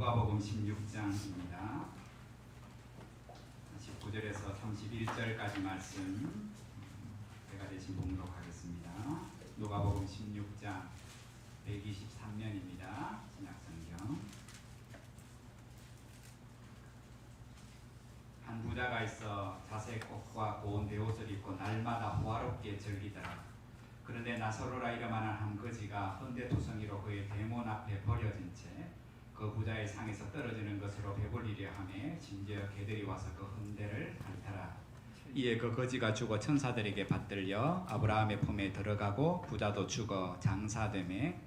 누가복음 16장입니다. 19절에서 31절까지 말씀 제가 대신 봉독하겠습니다. 누가복음 16장 123면입니다. 신약성경. 한 부자가 있어 자색 옷과 고운 베옷을 입고 날마다 호화롭게 즐기더라. 그런데 나사로라 이름하는 한 거지가 헌데투성이로 그의 대문 앞에 버려진 채 그 부자의 상에서 떨어지는 것으로 배불리려 하며 심지어 개들이 와서 그 헌데를 핥아라. 이에 그 거지가 죽어 천사들에게 받들려 아브라함의 품에 들어가고 부자도 죽어 장사되매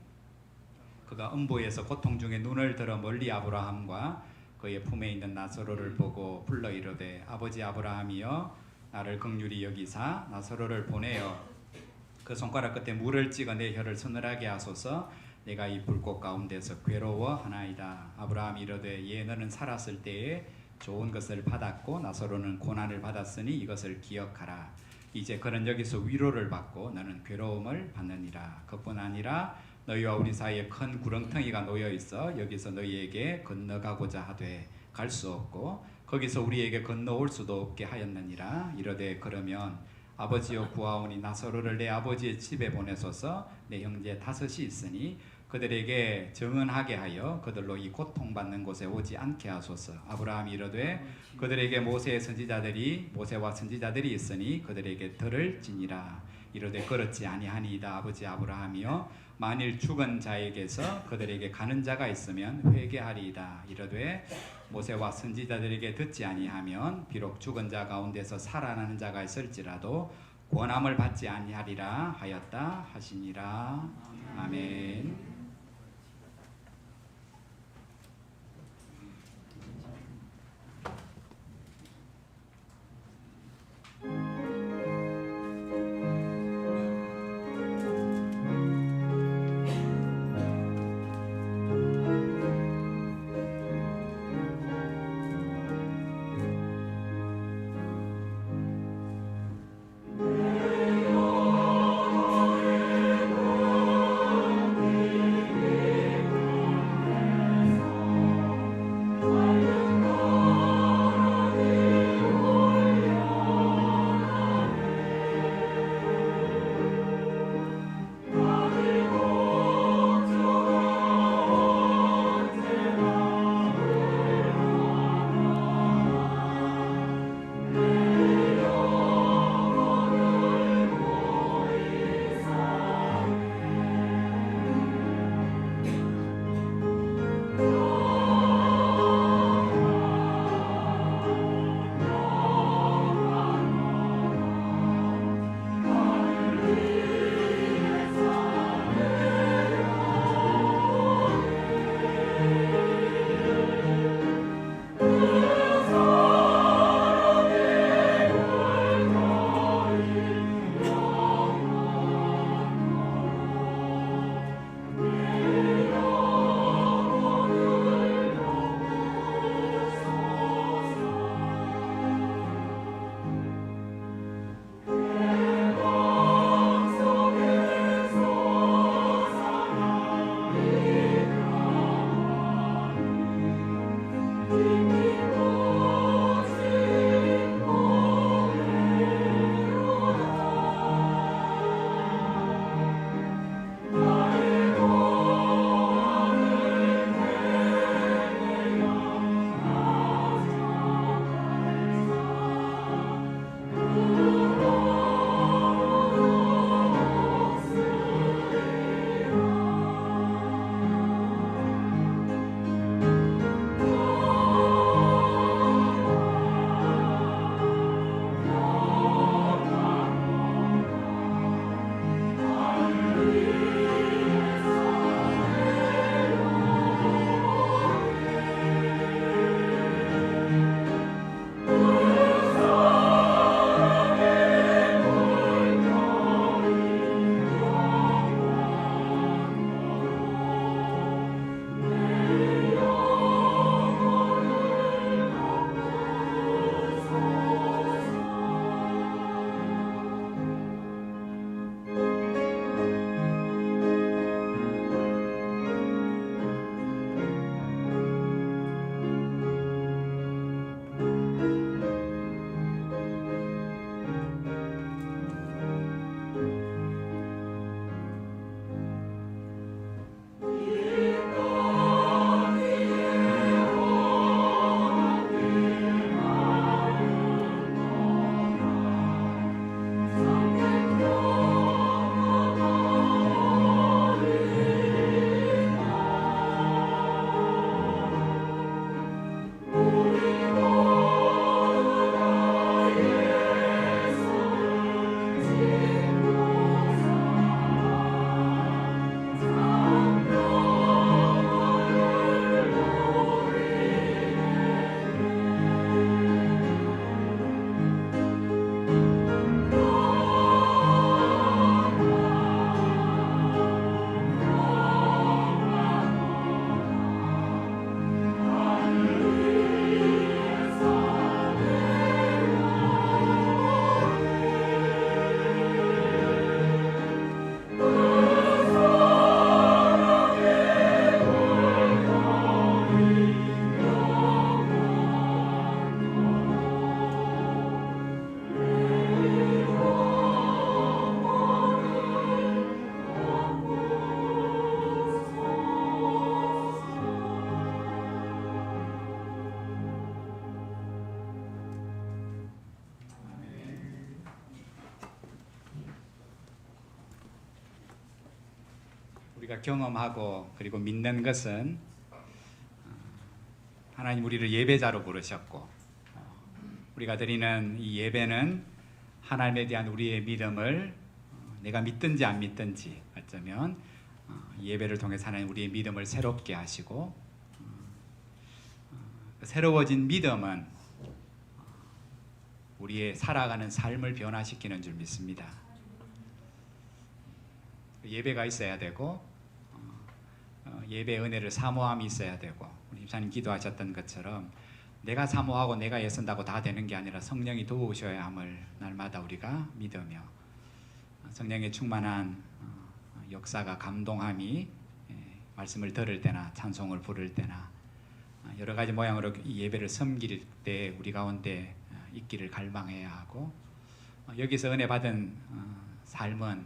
그가 음부에서 고통 중에 눈을 들어 멀리 아브라함과 그의 품에 있는 나사로를 보고 불러 이르되 아버지 아브라함이여 나를 긍휼히 여기사 나사로를 보내어 그 손가락 끝에 물을 찍어 내 혀를 서늘하게 하소서. 내가 이 불꽃 가운데서 괴로워하나이다. 아브라함이 이르되 예 너는 살았을 때에 좋은 것을 받았고 나사로는 고난을 받았으니 이것을 기억하라. 이제 그는 여기서 위로를 받고 너는 괴로움을 받느니라. 그뿐 아니라 너희와 우리 사이에 큰 구렁텅이가 놓여 있어 여기서 너희에게 건너가고자 하되 갈 수 없고 거기서 우리에게 건너올 수도 없게 하였느니라. 이르되 그러면 아버지여 구하오니 나사로를 내 아버지의 집에 보내소서. 내 형제 5이 있으니 그들에게 정언하게 하여 그들로 이 고통받는 곳에 오지 않게 하소서. 아브라함이 이르되 그들에게 모세와 선지자들이 있으니 그들에게 들을지니라. 이르되 그렇지 아니하니이다. 아버지 아브라함이여 만일 죽은 자에게서 그들에게 가는 자가 있으면 회개하리이다. 이르되 모세와 선지자들에게 듣지 아니하면 비록 죽은 자 가운데서 살아나는 자가 있을지라도 권함을 받지 아니하리라 하였다 하시니라. 아멘. 우리가 경험하고 그리고 믿는 것은 하나님 우리를 예배자로 부르셨고 우리가 드리는 이 예배는 하나님에 대한 우리의 믿음을 내가 믿든지 안 믿든지 어쩌면 예배를 통해서 하나님 우리의 믿음을 새롭게 하시고 새로워진 믿음은 우리의 살아가는 삶을 변화시키는 줄 믿습니다. 예배가 있어야 되고 예배 은혜를 사모함이 있어야 되고 우리 집사님 기도하셨던 것처럼 내가 사모하고 내가 애쓴다고 다 되는 게 아니라 성령이 도우셔야 함을 날마다 우리가 믿으며 성령의 충만한 역사가 감동함이 말씀을 들을 때나 찬송을 부를 때나 여러 가지 모양으로 이 예배를 섬길 때 우리 가운데 있기를 갈망해야 하고 여기서 은혜 받은 삶은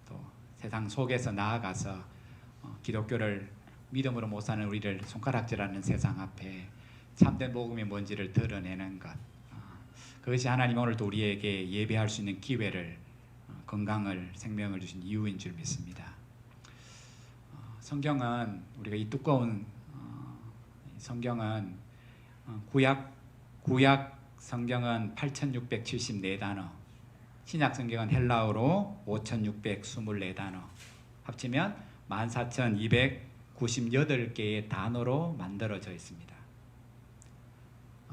또 세상 속에서 나아가서 기독교를 믿음으로 못 사는 우리를 손가락질하는 세상 앞에 참된 복음이 뭔지를 드러내는 것 그것이 하나님 오늘도 우리에게 예배할 수 있는 기회를 건강을 생명을 주신 이유인 줄 믿습니다. 성경은 우리가 이 두꺼운 성경은 구약 성경은 8,674단어 신약 성경은 헬라어로 5,624단어 합치면 14,298개의 단어로 만들어져 있습니다.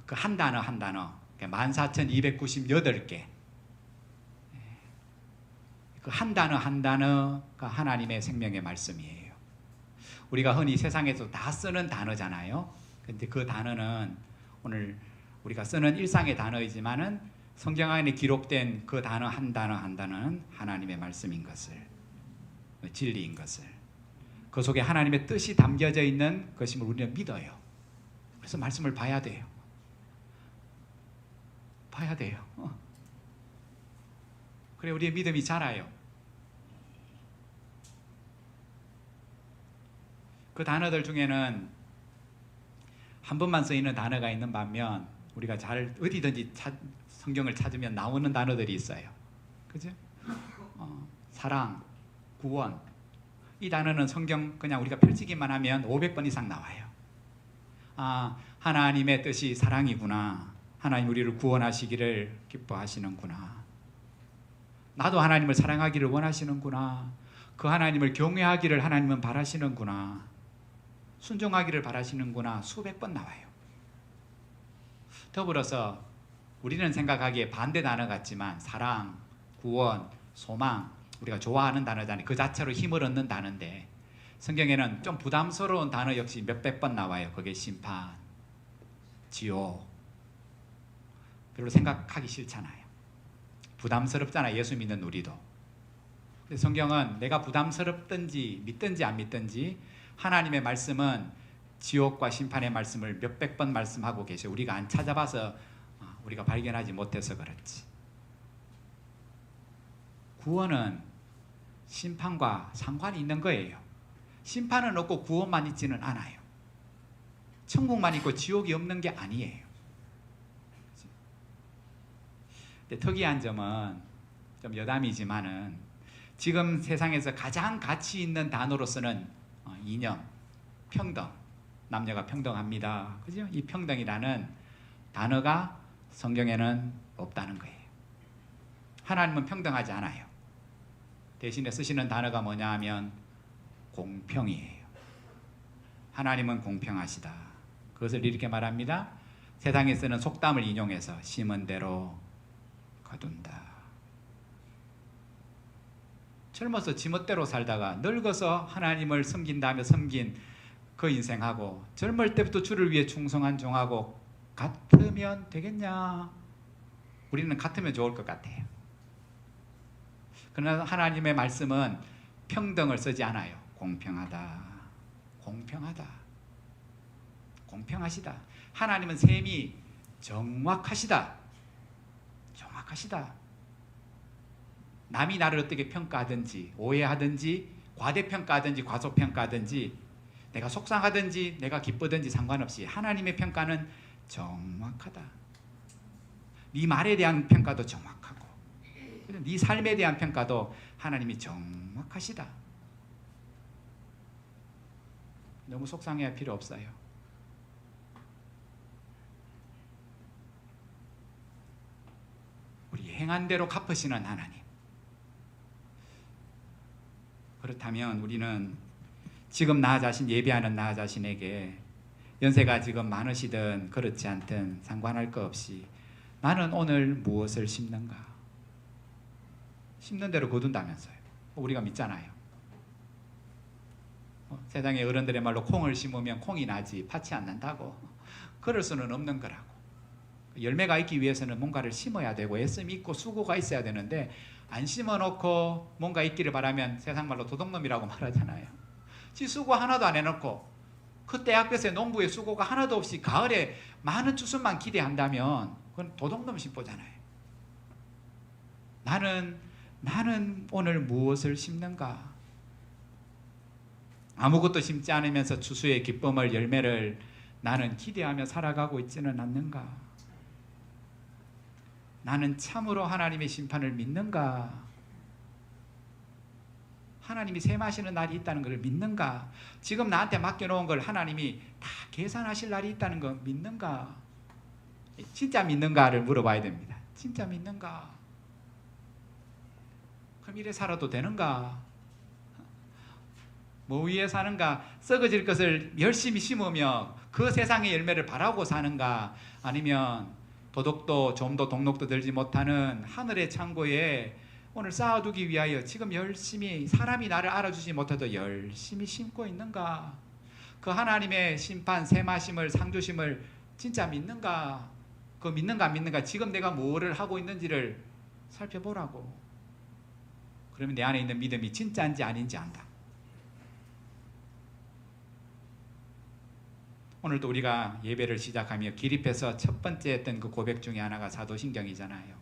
그 한 단어 한 단어 14,298개 그 한 단어 한 단어가 하나님의 생명의 말씀이에요. 우리가 흔히 세상에서 다 쓰는 단어잖아요. 근데 그 단어는 오늘 우리가 쓰는 일상의 단어이지만은 성경 안에 기록된 그 단어 한 단어 한 단어는 하나님의 말씀인 것을 진리인 것을 그 속에 하나님의 뜻이 담겨져 있는 것임을 우리는 믿어요. 그래서 말씀을 봐야 돼요. 봐야 돼요. 그래 우리의 믿음이 자라요. 그 단어들 중에는 한 번만 쓰이는 단어가 있는 반면 우리가 잘 어디든지 성경을 찾으면 나오는 단어들이 있어요. 그죠? 사랑, 구원 이 단어는 성경 그냥 우리가 펼치기만 하면 500번 이상 나와요. 하나님의 뜻이 사랑이구나. 하나님 우리를 구원하시기를 기뻐하시는구나. 나도 하나님을 사랑하기를 원하시는구나. 그 하나님을 경외하기를 하나님은 바라시는구나. 순종하기를 바라시는구나. 수백 번 나와요. 더불어서 우리는 생각하기에 반대 단어 같지만 사랑, 구원, 소망 우리가 좋아하는 단어잖아요. 그 자체로 힘을 얻는 단어인데 성경에는 좀 부담스러운 단어 역시 몇백 번 나와요. 그게 심판, 지옥 별로 생각하기 싫잖아요. 부담스럽잖아요. 예수 믿는 우리도. 근데 성경은 내가 부담스럽든지 믿든지 안 믿든지 하나님의 말씀은 지옥과 심판의 말씀을 몇백 번 말씀하고 계셔. 우리가 안 찾아봐서 우리가 발견하지 못해서 그렇지. 구원은 심판과 상관이 있는 거예요. 심판은 없고 구원만 있지는 않아요. 천국만 있고 지옥이 없는 게 아니에요. 근데 특이한 점은 좀 여담이지만은 지금 세상에서 가장 가치 있는 단어로서는 이념, 평등, 남녀가 평등합니다. 그죠? 이 평등이라는 단어가 성경에는 없다는 거예요. 하나님은 평등하지 않아요. 대신에 쓰시는 단어가 뭐냐 하면 공평이에요. 하나님은 공평하시다. 그것을 이렇게 말합니다. 세상에 쓰는 속담을 인용해서 심은 대로 거둔다. 젊어서 지멋대로 살다가 늙어서 하나님을 섬긴다며 섬긴 그 인생하고 젊을 때부터 주를 위해 충성한 종하고 같으면 되겠냐? 우리는 같으면 좋을 것 같아요. 그러나 하나님의 말씀은 평등을 쓰지 않아요. 공평하다. 공평하다. 공평하시다. 하나님은 셈이 정확하시다. 정확하시다. 남이 나를 어떻게 평가하든지 오해하든지 과대평가하든지 과소평가하든지 내가 속상하든지 내가 기쁘든지 상관없이 하나님의 평가는 정확하다. 네 말에 대한 평가도 정확하고 네 삶에 대한 평가도 하나님이 정확하시다. 너무 속상해할 필요 없어요. 우리 행한 대로 갚으시는 하나님. 그렇다면 우리는 지금 나 자신, 예배하는 나 자신에게 연세가 지금 많으시든 그렇지 않든 상관할 것 없이 나는 오늘 무엇을 심는가? 심는 대로 거둔다면서요. 우리가 믿잖아요. 세상의 어른들의 말로 콩을 심으면 콩이 나지 팥이 안 난다고. 그럴 수는 없는 거라고. 열매가 있기 위해서는 뭔가를 심어야 되고 애씀이 있고 수고가 있어야 되는데 안 심어놓고 뭔가 있기를 바라면 세상 말로 도둑놈이라고 말하잖아요. 지 수고 하나도 안 해놓고 그때 학교에서 농부의 수고가 하나도 없이 가을에 많은 추수만 기대한다면 그건 도둑놈 심보잖아요. 나는 오늘 무엇을 심는가? 아무것도 심지 않으면서 추수의 기쁨을, 열매를 나는 기대하며 살아가고 있지는 않는가? 나는 참으로 하나님의 심판을 믿는가? 하나님이 셈하시는 날이 있다는 것을 믿는가? 지금 나한테 맡겨놓은 걸 하나님이 다 계산하실 날이 있다는 거 믿는가? 진짜 믿는가를 물어봐야 됩니다. 진짜 믿는가? 그럼 이래 살아도 되는가? 뭐 위에 사는가? 썩어질 것을 열심히 심으며 그 세상의 열매를 바라고 사는가? 아니면 도덕도 좀도 동록도 들지 못하는 하늘의 창고에 오늘 쌓아두기 위하여 지금 열심히 사람이 나를 알아주지 못해도 열심히 심고 있는가? 그 하나님의 심판, 셈하심을, 상주심을 진짜 믿는가? 그 믿는가 안 믿는가? 지금 내가 뭐를 하고 있는지를 살펴보라고. 그러면 내 안에 있는 믿음이 진짜인지 아닌지 안다. 오늘도 우리가 예배를 시작하며 기립해서 첫 번째 했던 그 고백 중에 하나가 사도신경이잖아요.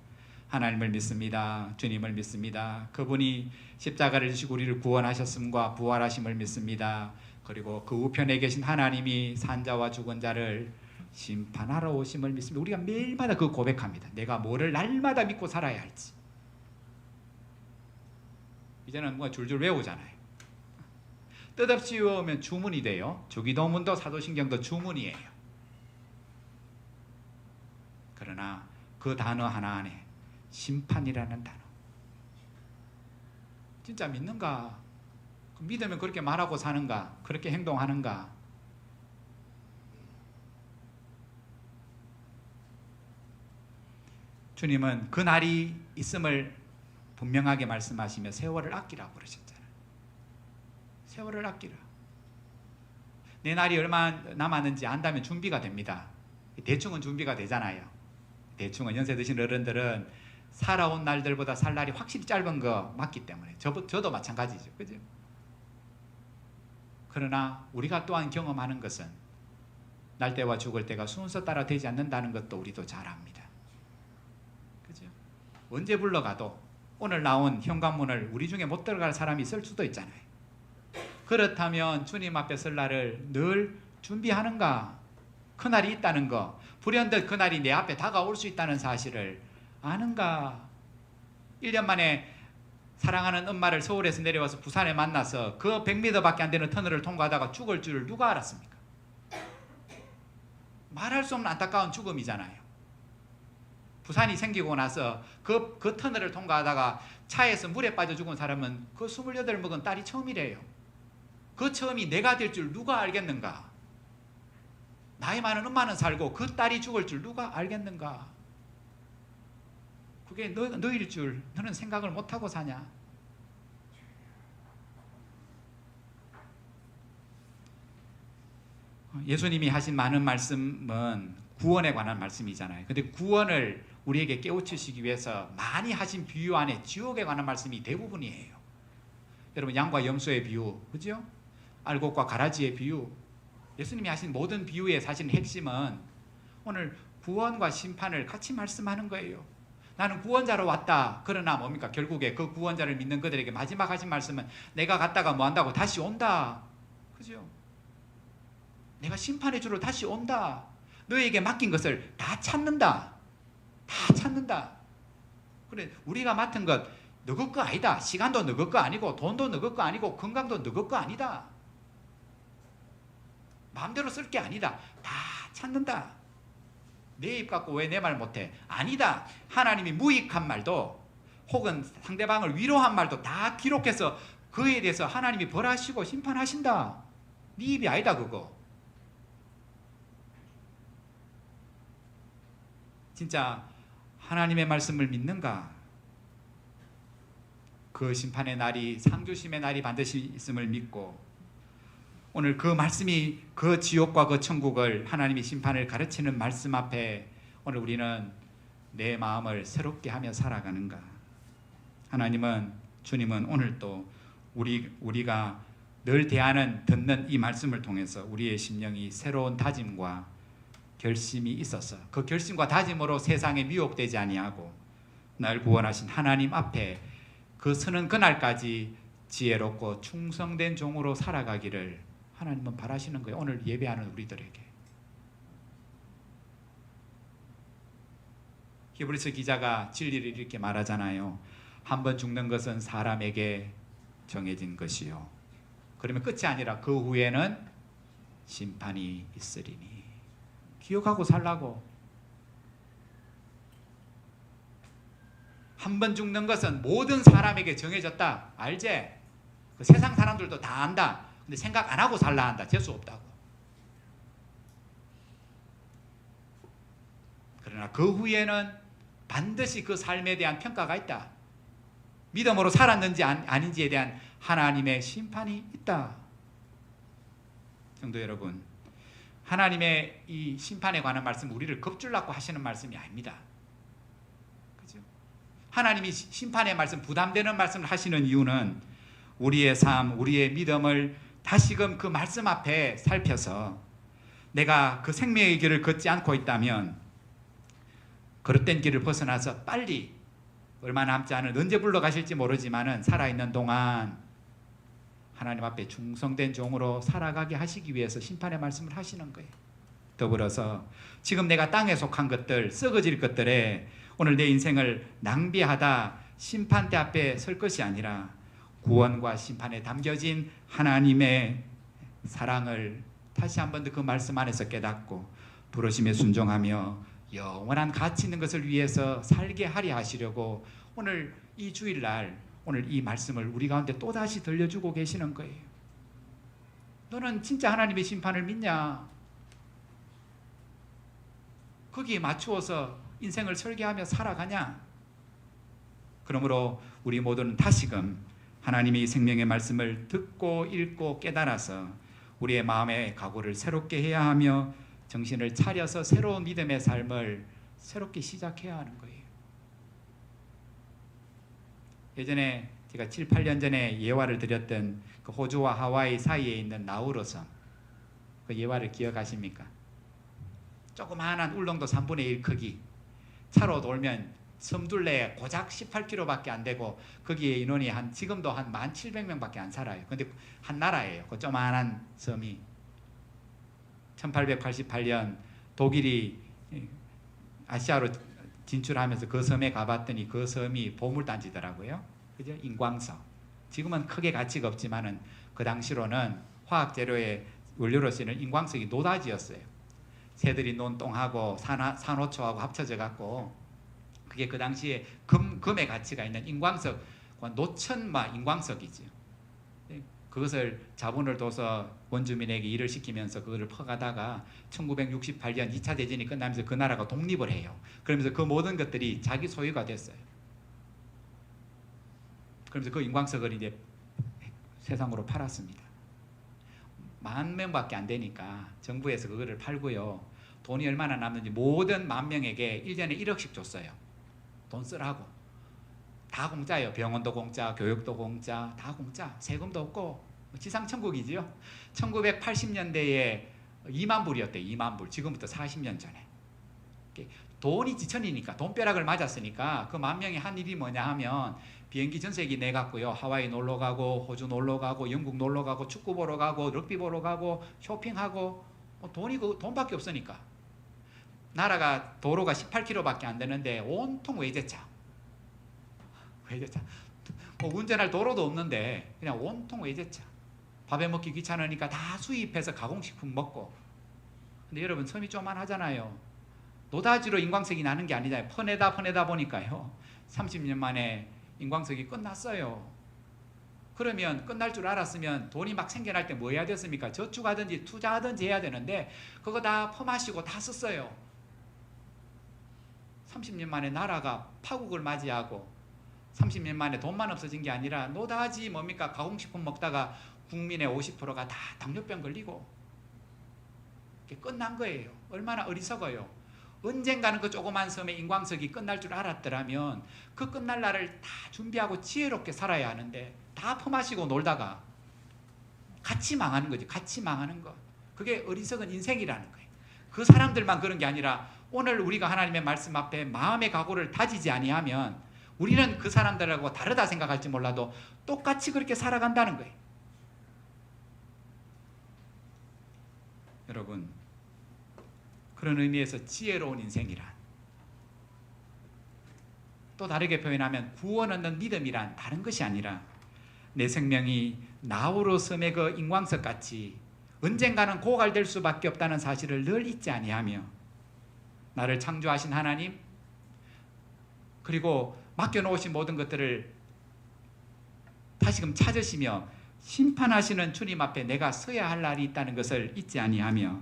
하나님을 믿습니다. 주님을 믿습니다. 그분이 십자가를 지시고 우리를 구원하셨음과 부활하심을 믿습니다. 그리고 그 우편에 계신 하나님이 산자와 죽은 자를 심판하러 오심을 믿습니다. 우리가 매일마다 그 고백합니다. 내가 뭐를 날마다 믿고 살아야 할지. 이제는 뭐 줄줄 외우잖아요. 뜻없이 외우면 주문이 돼요. 주기도문도 사도신경도 주문이에요. 그러나 그 단어 하나 안에 심판이라는 단어. 진짜 믿는가? 믿으면 그렇게 말하고 사는가? 그렇게 행동하는가? 주님은 그 날이 있음을 분명하게 말씀하시며 세월을 아끼라고 그러셨잖아요. 세월을 아끼라. 내 날이 얼마 남았는지 안다면 준비가 됩니다. 대충은 준비가 되잖아요. 대충은 연세 드신 어른들은 살아온 날들보다 살 날이 확실히 짧은 거 맞기 때문에 저도 마찬가지죠. 그죠? 그러나 우리가 또한 경험하는 것은 날 때와 죽을 때가 순서 따라 되지 않는다는 것도 우리도 잘 압니다. 그죠? 언제 불러가도 오늘 나온 현관문을 우리 중에 못 들어갈 사람이 있을 수도 있잖아요. 그렇다면 주님 앞에 설 날을 늘 준비하는가? 그날이 있다는 거, 불현듯 그날이 내 앞에 다가올 수 있다는 사실을 아는가? 1년 만에 사랑하는 엄마를 서울에서 내려와서 부산에 만나서 그 100m밖에 안 되는 터널을 통과하다가 죽을 줄 누가 알았습니까? 말할 수 없는 안타까운 죽음이잖아요. 부산이 생기고 나서 그 터널을 통과하다가 차에서 물에 빠져 죽은 사람은 그 28 먹은 딸이 처음이래요. 그 처음이 내가 될 줄 누가 알겠는가? 나이 많은 엄마는 살고 그 딸이 죽을 줄 누가 알겠는가? 그게 너일 줄 너는 생각을 못하고 사냐? 예수님이 하신 많은 말씀은 구원에 관한 말씀이잖아요. 근데 구원을 우리에게 깨우치시기 위해서 많이 하신 비유 안에 지옥에 관한 말씀이 대부분이에요. 여러분, 양과 염소의 비유, 그죠? 알곡과 가라지의 비유, 예수님이 하신 모든 비유의 사실 핵심은 오늘 구원과 심판을 같이 말씀하는 거예요. 나는 구원자로 왔다. 그러나 뭡니까? 결국에 그 구원자를 믿는 그들에게 마지막 하신 말씀은 내가 갔다가 뭐 한다고 다시 온다. 그죠? 내가 심판의 주로 다시 온다. 너에게 맡긴 것을 다 찾는다. 다 찾는다. 그래, 우리가 맡은 것 너희 거 아니다. 시간도 너희 거 아니고 돈도 너희 거 아니고 건강도 너희 거 아니다. 마음대로 쓸 게 아니다. 다 찾는다. 내 입 갖고 왜 내 말 못해? 아니다. 하나님이 무익한 말도 혹은 상대방을 위로한 말도 다 기록해서 그에 대해서 하나님이 벌하시고 심판하신다. 네 입이 아니다 그거. 진짜 하나님의 말씀을 믿는가? 그 심판의 날이, 상주심의 날이 반드시 있음을 믿고 오늘 그 말씀이 그 지옥과 그 천국을 하나님이 심판을 가르치는 말씀 앞에 오늘 우리는 내 마음을 새롭게 하며 살아가는가? 하나님은, 주님은 오늘 또 우리가 늘 대하는, 듣는 이 말씀을 통해서 우리의 심령이 새로운 다짐과 결심이 있어서 그 결심과 다짐으로 세상에 미혹되지 아니하고 날 구원하신 하나님 앞에 그 서는 그날까지 지혜롭고 충성된 종으로 살아가기를 하나님은 바라시는 거예요. 오늘 예배하는 우리들에게. 히브리서 기자가 진리를 이렇게 말하잖아요. 한 번 죽는 것은 사람에게 정해진 것이요. 그러면 끝이 아니라 그 후에는 심판이 있으리니. 기억하고 살라고. 한 번 죽는 것은 모든 사람에게 정해졌다. 알지? 그 세상 사람들도 다 안다. 근데 생각 안 하고 살라 한다. 재수 없다고. 그러나 그 후에는 반드시 그 삶에 대한 평가가 있다. 믿음으로 살았는지 아닌지에 대한 하나님의 심판이 있다. 성도 여러분, 하나님의 이 심판에 관한 말씀 우리를 겁줄라고 하시는 말씀이 아닙니다. 그죠? 하나님이 심판의 말씀, 부담되는 말씀을 하시는 이유는 우리의 삶, 우리의 믿음을 다시금 그 말씀 앞에 살펴서 내가 그 생명의 길을 걷지 않고 있다면 그릇된 길을 벗어나서 빨리, 얼마 남지 않은, 언제 불러가실지 모르지만은 살아있는 동안 하나님 앞에 충성된 종으로 살아가게 하시기 위해서 심판의 말씀을 하시는 거예요. 더불어서 지금 내가 땅에 속한 것들, 썩어질 것들에 오늘 내 인생을 낭비하다 심판대 앞에 설 것이 아니라 구원과 심판에 담겨진 하나님의 사랑을 다시 한 번 더 그 말씀 안에서 깨닫고 부르심에 순종하며 영원한 가치 있는 것을 위해서 살게 하려 하시려고 오늘 이 주일날 오늘 이 말씀을 우리 가운데 또다시 들려주고 계시는 거예요. 너는 진짜 하나님의 심판을 믿냐? 거기에 맞추어서 인생을 설계하며 살아가냐? 그러므로 우리 모두는 다시금 하나님의 생명의 말씀을 듣고 읽고 깨달아서 우리의 마음의 각오를 새롭게 해야 하며 정신을 차려서 새로운 믿음의 삶을 새롭게 시작해야 하는 거예요. 예전에 제가 7, 8년 전에 예화를 드렸던 그 호주와 하와이 사이에 있는 나우루 섬, 그 예화를 기억하십니까? 조그마한 울릉도 3분의 1 크기, 차로 돌면 섬둘레에 고작 18km밖에 안 되고 거기에 인원이 지금도 한 1,700명밖에 안 살아요. 근데 한 나라예요. 그 조그마한 섬이. 1888년 독일이 아시아로 진출하면서 그 섬에 가봤더니 그 섬이 보물단지더라고요. 그죠? 인광석. 지금은 크게 가치가 없지만은 그 당시로는 화학 재료의 원료로 쓰이는 인광석이 노다지였어요. 새들이 논 똥하고 산호초하고 합쳐져 갖고 그게 그 당시에 금의 가치가 있는 인광석, 노천마 인광석이죠. 그것을 자본을 둬서 원주민에게 일을 시키면서 그것을 퍼가다가 1968년 2차 대전이 끝나면서 그 나라가 독립을 해요. 그러면서 그 모든 것들이 자기 소유가 됐어요. 그러면서 그 인광석을 이제 세상으로 팔았습니다. 10,000명밖에 안 되니까 정부에서 그거를 팔고요. 돈이 얼마나 남는지 모든 10,000명에게 1년에 1억씩 줬어요. 돈 쓰라고. 다 공짜예요. 병원도 공짜, 교육도 공짜, 다 공짜. 세금도 없고 지상천국이지요. 1980년대에 2만 불이었대요. 2만 불. 지금부터 40년 전에. 돈이 지천이니까, 돈벼락을 맞았으니까 그 10,000명이 한 일이 뭐냐 하면 비행기 전세기 내갖고요. 하와이 놀러 가고, 호주 놀러 가고, 영국 놀러 가고, 축구 보러 가고, 럭비 보러 가고, 쇼핑하고, 돈밖에 없으니까. 나라가 도로가 18km밖에 안 되는데 온통 외제차. 운전할 도로도 없는데 그냥 온통 외제차. 밥에 먹기 귀찮으니까 다 수입해서 가공식품 먹고. 근데 여러분 섬이 조만하잖아요. 노다지로 인광석이 나는 게 아니잖아요. 퍼내다 보니까요 30년 만에 인광석이 끝났어요. 그러면 끝날 줄 알았으면 돈이 막 생겨날 때 뭐 해야 됐습니까? 저축하든지 투자하든지 해야 되는데 그거 다 퍼마시고 다 썼어요. 30년 만에 나라가 파국을 맞이하고 30년 만에 돈만 없어진 게 아니라 노다지 뭡니까? 가공식품 먹다가 국민의 50%가 다 당뇨병 걸리고 끝난 거예요. 얼마나 어리석어요. 언젠가는 그 조그만 섬의 인광석이 끝날 줄 알았더라면 그 끝날 날을 다 준비하고 지혜롭게 살아야 하는데 다 퍼마시고 놀다가 같이 망하는 거지. 같이 망하는 거. 그게 어리석은 인생이라는 거예요. 그 사람들만 그런 게 아니라 오늘 우리가 하나님의 말씀 앞에 마음의 각오를 다지지 아니하면 우리는 그 사람들하고 다르다 생각할지 몰라도 똑같이 그렇게 살아간다는 거예요. 여러분, 그런 의미에서 지혜로운 인생이란, 또 다르게 표현하면 구원 얻는 믿음이란 다른 것이 아니라 내 생명이 나우루 섬의 그 인광석 같이 언젠가는 고갈될 수밖에 없다는 사실을 늘 잊지 아니하며 나를 창조하신 하나님, 그리고 맡겨놓으신 모든 것들을 다시금 찾으시며 심판하시는 주님 앞에 내가 서야 할 날이 있다는 것을 잊지 아니하며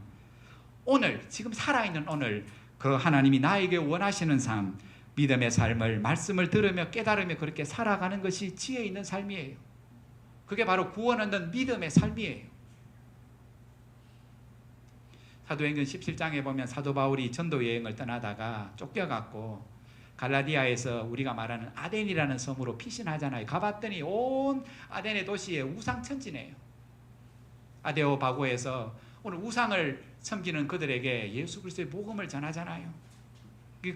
오늘, 지금 살아있는 오늘 그 하나님이 나에게 원하시는 삶, 믿음의 삶을 말씀을 들으며 깨달으며 그렇게 살아가는 것이 지혜 있는 삶이에요. 그게 바로 구원 얻는 믿음의 삶이에요. 사도행전 17장에 보면 사도 바울이 전도 여행을 떠나다가 쫓겨갔고 갈라디아에서 우리가 말하는 아덴이라는 섬으로 피신하잖아요. 가봤더니 온 아덴의 도시에 우상천지네요. 아데오바고에서 오늘 우상을 섬기는 그들에게 예수 그리스도의 복음을 전하잖아요.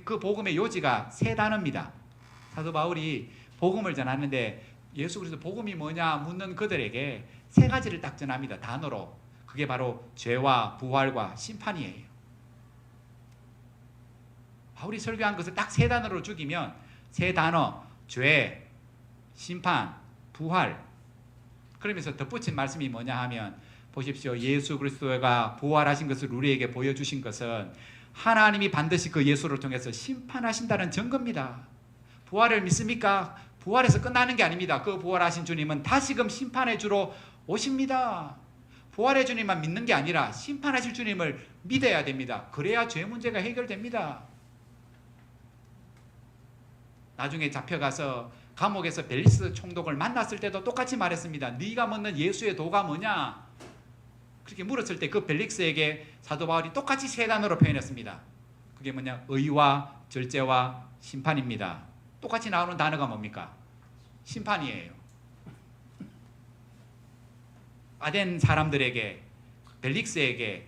그 복음의 요지가 세 단어입니다. 사도 바울이 복음을 전하는데 예수 그리스도 복음이 뭐냐 묻는 그들에게 세 가지를 딱 전합니다. 단어로. 그게 바로 죄와 부활과 심판이에요. 바울이 설교한 것을 딱 세 단어로 죽이면 세 단어, 죄, 심판, 부활. 그러면서 덧붙인 말씀이 뭐냐 하면 보십시오. 예수 그리스도가 부활하신 것을 우리에게 보여주신 것은 하나님이 반드시 그 예수를 통해서 심판하신다는 증거입니다. 부활을 믿습니까? 부활에서 끝나는 게 아닙니다. 그 부활하신 주님은 다시금 심판해 주러 오십니다. 부활의 주님만 믿는 게 아니라 심판하실 주님을 믿어야 됩니다. 그래야 죄 문제가 해결됩니다. 나중에 잡혀가서 감옥에서 벨리스 총독을 만났을 때도 똑같이 말했습니다. 네가 먹는 예수의 도가 뭐냐? 그렇게 물었을 때 그 벨릭스에게 사도 바울이 똑같이 세 단어로 표현했습니다. 그게 뭐냐? 의와 절제와 심판입니다. 똑같이 나오는 단어가 뭡니까? 심판이에요. 아덴 사람들에게, 벨릭스에게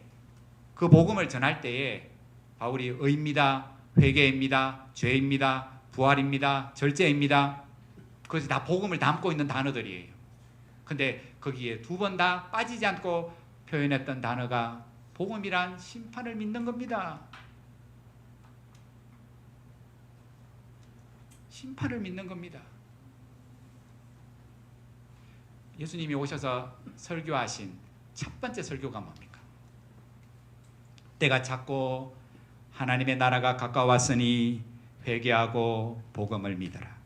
그 복음을 전할 때에 바울이 의입니다, 회개입니다, 죄입니다, 부활입니다, 절제입니다. 그것이 다 복음을 담고 있는 단어들이에요. 근데 거기에 두 번 다 빠지지 않고 표현했던 단어가 복음이란 심판을 믿는 겁니다. 심판을 믿는 겁니다. 예수님이 오셔서 설교하신 첫 번째 설교가 뭡니까? 때가 찼고 하나님의 나라가 가까웠으니 회개하고 복음을 믿어라.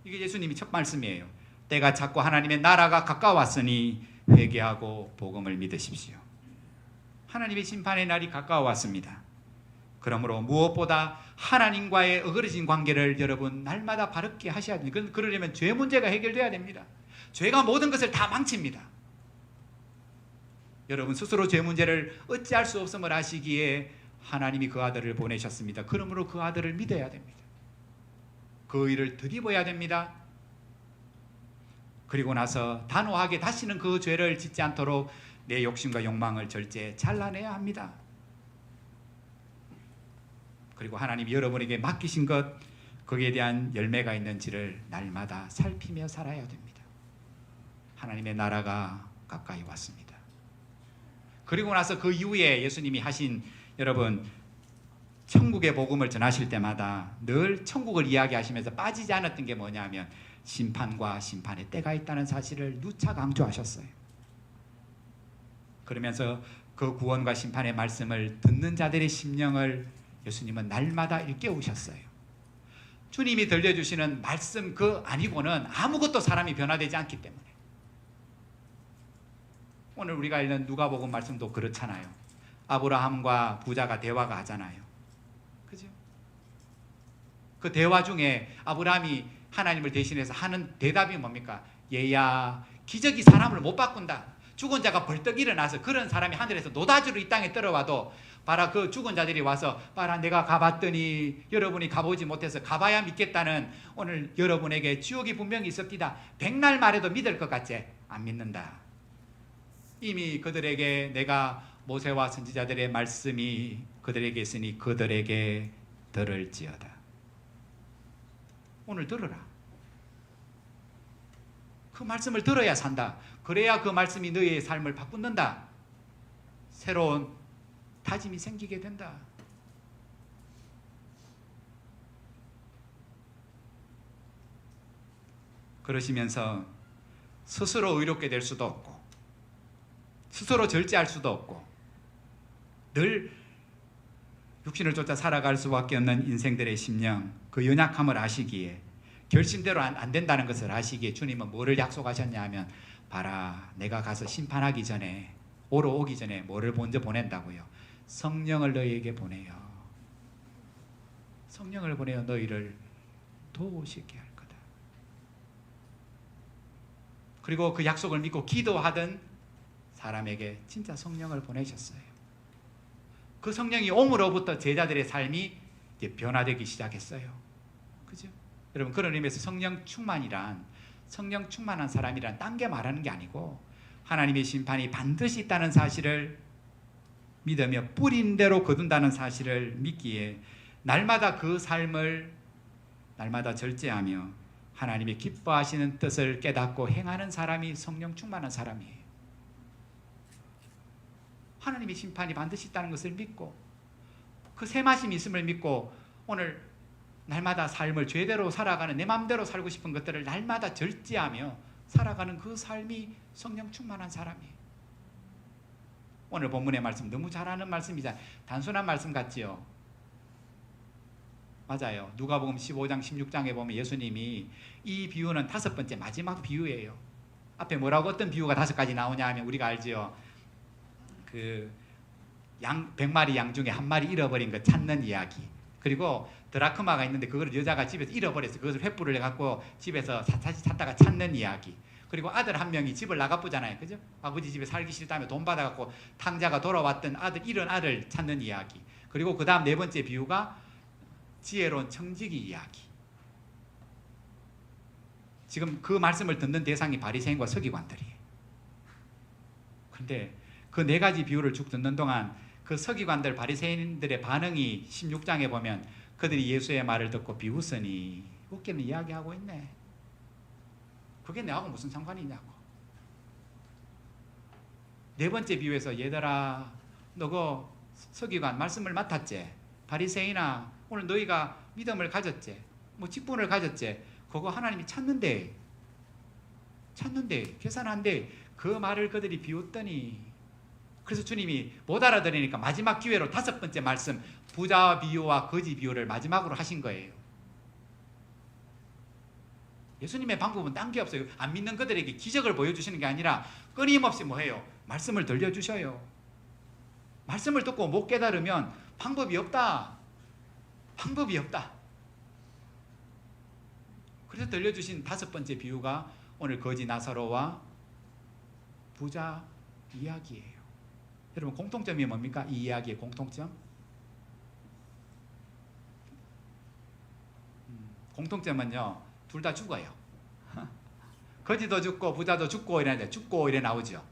이게 예수님이 첫 말씀이에요. 때가 찼고 하나님의 나라가 가까웠으니 회개하고 복음을 믿으십시오. 하나님의 심판의 날이 가까워왔습니다. 그러므로 무엇보다 하나님과의 어그러진 관계를 여러분 날마다 바르게 하셔야 됩니다. 그러려면 죄 문제가 해결돼야 됩니다. 죄가 모든 것을 다 망칩니다. 여러분 스스로 죄 문제를 어찌할 수 없음을 아시기에 하나님이 그 아들을 보내셨습니다. 그러므로 그 아들을 믿어야 됩니다. 그 의를 드리워야 됩니다. 그리고 나서 단호하게 다시는 그 죄를 짓지 않도록 내 욕심과 욕망을 절제 잘라내야 합니다. 그리고 하나님이 여러분에게 맡기신 것, 거기에 대한 열매가 있는지를 날마다 살피며 살아야 됩니다. 하나님의 나라가 가까이 왔습니다. 그리고 나서 그 이후에 예수님이 하신 여러분 천국의 복음을 전하실 때마다 늘 천국을 이야기하시면서 빠지지 않았던 게 뭐냐면 심판과 심판의 때가 있다는 사실을 누차 강조하셨어요. 그러면서 그 구원과 심판의 말씀을 듣는 자들의 심령을 예수님은 날마다 일깨우셨어요. 주님이 들려주시는 말씀 그 아니고는 아무것도 사람이 변화되지 않기 때문에. 오늘 우리가 읽는 누가복음 말씀도 그렇잖아요. 아브라함과 부자가 대화가 하잖아요. 그죠? 그 대화 중에 아브라함이 하나님을 대신해서 하는 대답이 뭡니까? 얘야, 기적이 사람을 못 바꾼다. 죽은 자가 벌떡 일어나서 그런 사람이 하늘에서 노다지로 이 땅에 떨어와도 봐라, 그 죽은 자들이 와서 봐라, 내가 가봤더니 여러분이 가보지 못해서 가봐야 믿겠다는, 오늘 여러분에게 지옥이 분명히 있습니다. 백날 말해도 믿을 것 같지? 안 믿는다. 이미 그들에게 내가 모세와 선지자들의 말씀이 그들에게 있으니 그들에게 들을지어다. 오늘 들어라. 그 말씀을 들어야 산다. 그래야 그 말씀이 너의 삶을 바꾼다. 새로운 다짐이 생기게 된다. 그러시면서 스스로 의롭게 될 수도 없고 스스로 절제할 수도 없고 늘 육신을 쫓아 살아갈 수밖에 없는 인생들의 심령, 그 연약함을 아시기에, 결심대로 안 된다는 것을 아시기에 주님은 뭐를 약속하셨냐 하면, 봐라, 내가 가서 심판하기 전에, 오러 오기 전에 뭐를 먼저 보낸다고요? 성령을 너희에게 보내요. 성령을 보내어 너희를 도우시게 할 거다. 그리고 그 약속을 믿고 기도하던 사람에게 진짜 성령을 보내셨어요. 그 성령이 옴으로부터 제자들의 삶이 이제 변화되기 시작했어요. 그죠? 여러분, 그런 의미에서 성령 충만이란, 성령 충만한 사람이란 딴 게 말하는 게 아니고 하나님의 심판이 반드시 있다는 사실을 믿으며 뿌린 대로 거둔다는 사실을 믿기에 날마다 그 삶을 날마다 절제하며 하나님의 기뻐하시는 뜻을 깨닫고 행하는 사람이 성령 충만한 사람이에요. 하나님의 심판이 반드시 있다는 것을 믿고 그 세마심이 있음을 믿고 오늘 날마다 삶을 죄대로 살아가는, 내 마음대로 살고 싶은 것들을 날마다 절제하며 살아가는 그 삶이 성령 충만한 사람이에요. 오늘 본문의 말씀 너무 잘 아는 말씀이잖아요. 단순한 말씀 같지요? 맞아요. 누가복음 15장 16장에 보면 예수님이 이 비유는 5번째 마지막 비유예요. 앞에 뭐라고 어떤 비유가 5가지 나오냐 하면 우리가 알지요. 그 100마리 양 중에 한 마리 잃어버린 거 찾는 이야기. 그리고 드라크마가 있는데 그걸 여자가 집에서 잃어버렸어요. 그것을 횃불을 해갖고 집에서 다시 찾다가 찾는 이야기. 그리고 아들 한 명이 집을 나가보잖아요. 그죠? 아버지 집에 살기 싫다며 돈 받아갖고 탕자가 돌아왔던 아들, 잃은 아들 찾는 이야기. 그리고 그 다음 4번째 비유가 지혜로운 청지기 이야기. 지금 그 말씀을 듣는 대상이 바리새인과 서기관들이에요. 그런데 그 4가지 비유를 쭉 듣는 동안 그 서기관들, 바리새인들의 반응이 16장에 보면 그들이 예수의 말을 듣고 비웃으니, 웃기는 이야기하고 있네. 그게 내하고 무슨 상관이냐고. 4번째 비유에서 얘들아, 너가 서기관 말씀을 맡았지? 바리새인아, 오늘 너희가 믿음을 가졌지? 뭐 직분을 가졌지? 그거 하나님이 찾는데 계산한데 그 말을 그들이 비웃더니, 그래서 주님이 못 알아들으니까 마지막 기회로 5번째 말씀, 부자 비유와 거지 비유를 마지막으로 하신 거예요. 예수님의 방법은 딴 게 없어요. 안 믿는 그들에게 기적을 보여주시는 게 아니라 끊임없이 뭐 해요? 말씀을 들려주셔요. 말씀을 듣고 못 깨달으면 방법이 없다. 방법이 없다. 그래서 들려주신 5번째 비유가 오늘 거지 나사로와 부자 이야기예요. 여러분, 공통점이 뭡니까? 이 이야기의 공통점? 공통점은요, 둘 다 죽어요. 거지도 죽고 부자도 죽고 이래 나오죠.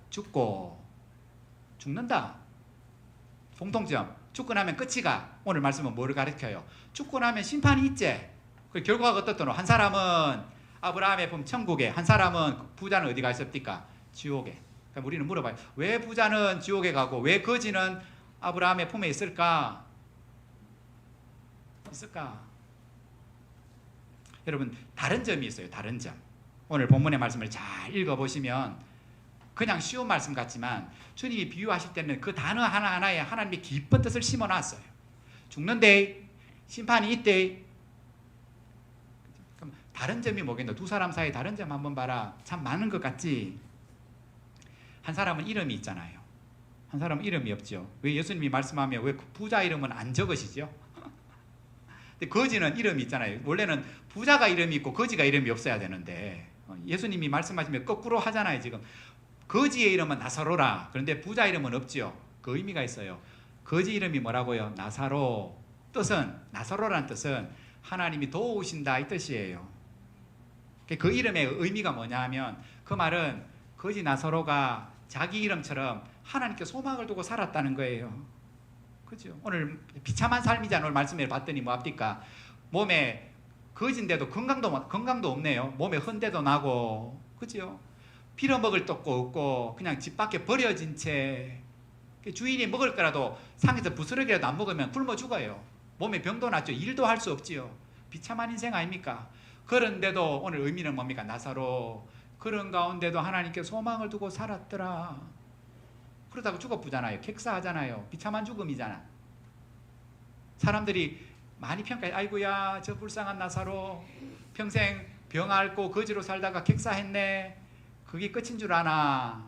죽는다. 공통점. 죽고 나면 끝이가. 오늘 말씀은 뭐를 가르쳐요? 죽고 나면 심판이 있지. 그 결과가 어떻더노? 한 사람은 아브라함의 품 천국에, 한 사람은, 부자는 어디 가 있습니까? 지옥에. 그러니까 우리는 물어봐요. 왜 부자는 지옥에 가고 왜 거지는 아브라함의 품에 있을까? 있을까? 여러분 다른 점이 있어요. 다른 점. 오늘 본문의 말씀을 잘 읽어보시면 그냥 쉬운 말씀 같지만 주님이 비유하실 때는 그 단어 하나하나에 하나님의 깊은 뜻을 심어놨어요. 죽는데 심판이 있대. 그럼 다른 점이 뭐겠노? 두 사람 사이 다른 점 한번 봐라. 참 많은 것 같지? 한 사람은 이름이 있잖아요. 한 사람은 이름이 없죠. 왜 예수님이 말씀하면 왜 부자 이름은 안 적으시죠? 근데 거지는 이름이 있잖아요. 원래는 부자가 이름이 있고 거지가 이름이 없어야 되는데 예수님이 말씀하시면 거꾸로 하잖아요. 지금 거지의 이름은 나사로라. 그런데 부자 이름은 없죠. 그 의미가 있어요. 거지 이름이 뭐라고요? 나사로. 뜻은 나사로라는 뜻은 하나님이 도우신다 이 뜻이에요. 그 이름의 의미가 뭐냐 하면 그 말은 거지 나사로가 자기 이름처럼 하나님께 소망을 두고 살았다는 거예요. 그죠? 오늘 비참한 삶이잖아요. 오늘 말씀을 봤더니 뭐 합니까? 몸에 거진데도 건강도 없네요. 몸에 헌데도 나고, 그죠? 빌어먹을 떡도 없고 그냥 집 밖에 버려진 채 주인이 먹을 거라도 상에서 부스러기라도 안 먹으면 굶어 죽어요. 몸에 병도 났죠. 일도 할 수 없지요. 비참한 인생 아닙니까? 그런데도 오늘 의미는 뭡니까? 나사로 그런 가운데도 하나님께 소망을 두고 살았더라. 그러다가 죽어보잖아요. 객사하잖아요. 비참한 죽음이잖아. 사람들이 많이 평가해. 아이고야 저 불쌍한 나사로 평생 병 앓고 거지로 살다가 객사했네. 그게 끝인 줄 아나.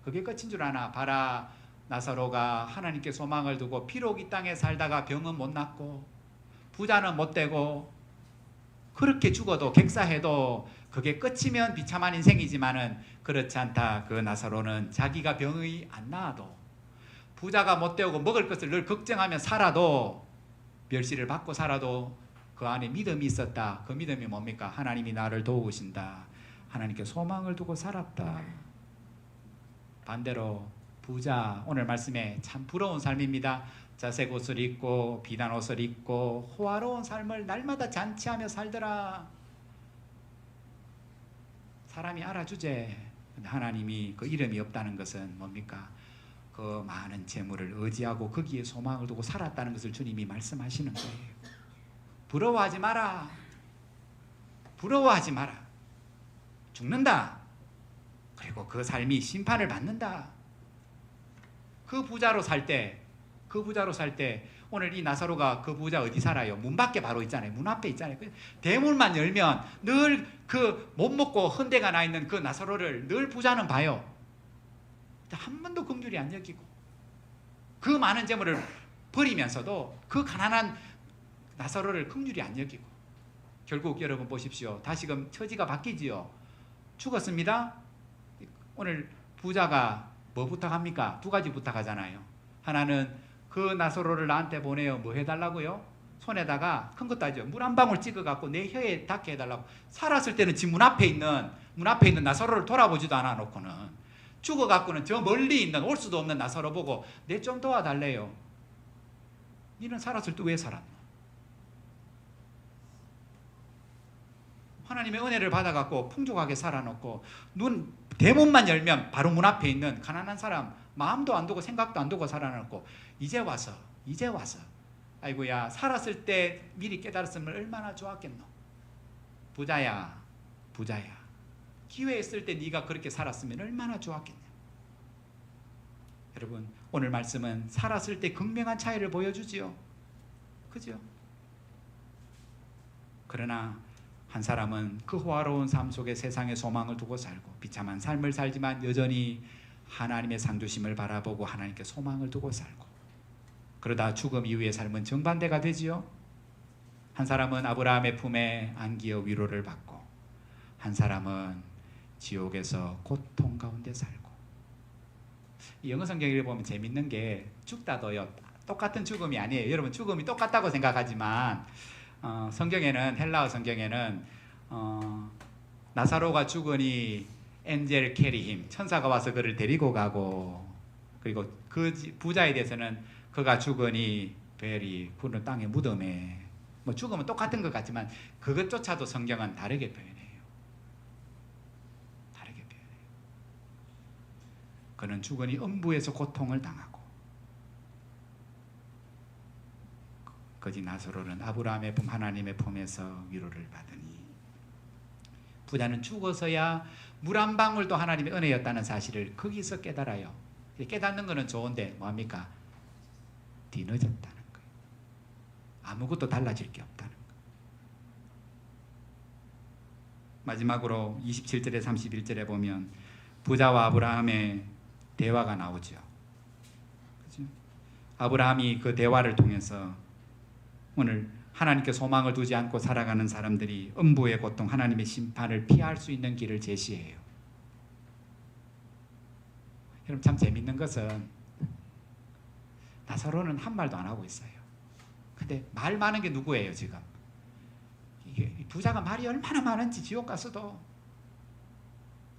그게 끝인 줄 아나. 봐라 나사로가 하나님께 소망을 두고 비록 이 땅에 살다가 병은 못 낫고 부자는 못 되고 그렇게 죽어도 객사해도 그게 끝이면 비참한 인생이지만은 그렇지 않다. 그 나사로는 자기가 병이 안 나아도 부자가 못 되고 먹을 것을 늘 걱정하며 살아도 멸시를 받고 살아도 그 안에 믿음이 있었다. 그 믿음이 뭡니까? 하나님이 나를 도우신다. 하나님께 소망을 두고 살았다. 반대로 부자 오늘 말씀에 참 부러운 삶입니다. 자색 옷을 입고 비단 옷을 입고 호화로운 삶을 날마다 잔치하며 살더라. 사람이 알아주제. 근데 하나님이 그 이름이 없다는 것은 뭡니까? 그 많은 재물을 의지하고 거기에 소망을 두고 살았다는 것을 주님이 말씀하시는 거예요. 부러워하지 마라. 부러워하지 마라. 죽는다. 그리고 그 삶이 심판을 받는다. 그 부자로 살 때 오늘 이 나사로가 그 부자 어디 살아요? 문 밖에 바로 있잖아요. 문 앞에 있잖아요. 대문만 열면 늘 그 못 먹고 헌데가 나 있는 그 나사로를 늘 부자는 봐요. 한 번도 긍휼히 안 여기고 그 많은 재물을 버리면서도 그 가난한 나사로를 긍휼히 안 여기고 결국 여러분 보십시오. 다시금 처지가 바뀌지요. 죽었습니다. 오늘 부자가 뭐 부탁합니까? 두 가지 부탁하잖아요. 하나는 그 나사로를 나한테 보내요. 뭐 해달라고요? 손에다가 큰 것도 아니죠. 물 한 방울 찍어갖고 내 혀에 닿게 해달라고. 살았을 때는 지 문 앞에 있는 나사로를 돌아보지도 않아 놓고는 죽어갖고는 저 멀리 있는 올 수도 없는 나사로 보고 내 좀 도와달래요. 니는 살았을 때 왜 살았노? 하나님의 은혜를 받아갖고 풍족하게 살아놓고 눈 대문만 열면 바로 문 앞에 있는 가난한 사람 마음도 안 두고 생각도 안 두고 살아놓고 이제 와서 아이고야 살았을 때 미리 깨달았으면 얼마나 좋았겠노. 부자야 기회 있을 때 네가 그렇게 살았으면 얼마나 좋았겠냐. 여러분 오늘 말씀은 살았을 때 극명한 차이를 보여주지요. 그죠? 그러나 한 사람은 그 호화로운 삶 속에 세상의 소망을 두고 살고 비참한 삶을 살지만 여전히 하나님의 상주심을 바라보고 하나님께 소망을 두고 살고 그러다 죽음 이후의 삶은 정반대가 되지요. 한 사람은 아브라함의 품에 안기어 위로를 받고 한 사람은 지옥에서 고통 가운데 살고. 이 영어 성경을 보면 재밌는 게 죽다도요 똑같은 죽음이 아니에요. 여러분 죽음이 똑같다고 생각하지만 성경에는 헬라어 성경에는 나사로가 죽으니 엔젤 캐리힘 천사가 와서 그를 데리고 가고 그리고 그 부자에 대해서는 그가 죽으니 베리 푸른 땅의 무덤에 뭐 죽음은 똑같은 것 같지만 그것조차도 성경은 다르게 표현해요. 그는 죽으니 음부에서 고통을 당하고 거지 나사로는 아브라함의 품 하나님의 품에서 위로를 받으니 부자는 죽어서야 물 한 방울도 하나님의 은혜였다는 사실을 거기서 깨달아요. 깨닫는 거는 좋은데 뭐합니까? 뒤늦었다는 거예요. 아무것도 달라질 게 없다는 거예요. 마지막으로 27절에 31절에 보면 부자와 아브라함의 대화가 나오죠. 그렇죠? 아브라함이 그 대화를 통해서 오늘 하나님께 소망을 두지 않고 살아가는 사람들이 음부의 고통, 하나님의 심판을 피할 수 있는 길을 제시해요. 여러분 참 재밌는 것은 나사로는 한 말도 안 하고 있어요. 근데 말 많은 게 누구예요 지금? 이게 부자가 말이 얼마나 많은지 지옥 가서도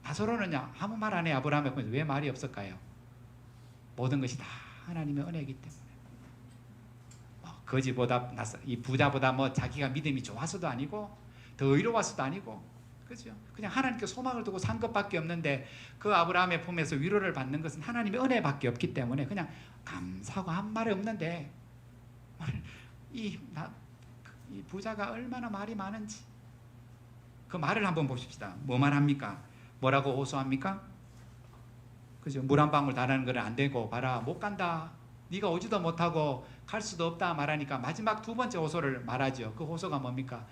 나사로는요 아무 말 안 해. 아브라함에 보면 왜 말이 없을까요? 모든 것이 다 하나님의 은혜이기 때문에. 거지보다 이 부자보다 뭐 자기가 믿음이 좋아서도 아니고 더 의로워서도 아니고 그죠? 그냥 하나님께 소망을 두고 산 것밖에 없는데 그 아브라함의 품에서 위로를 받는 것은 하나님의 은혜밖에 없기 때문에 그냥 감사하고 한 말이 없는데 이 부자가 얼마나 말이 많은지 그 말을 한번 보십시다. 뭐 말합니까? 뭐라고 호소합니까? 그죠? 물 한 방울 다라는 거는 안 되고 봐라 못 간다. 네가 오지도 못하고 갈 수도 없다 말하니까 마지막 두 번째 호소를 말하죠. 그 호소가 뭡니까?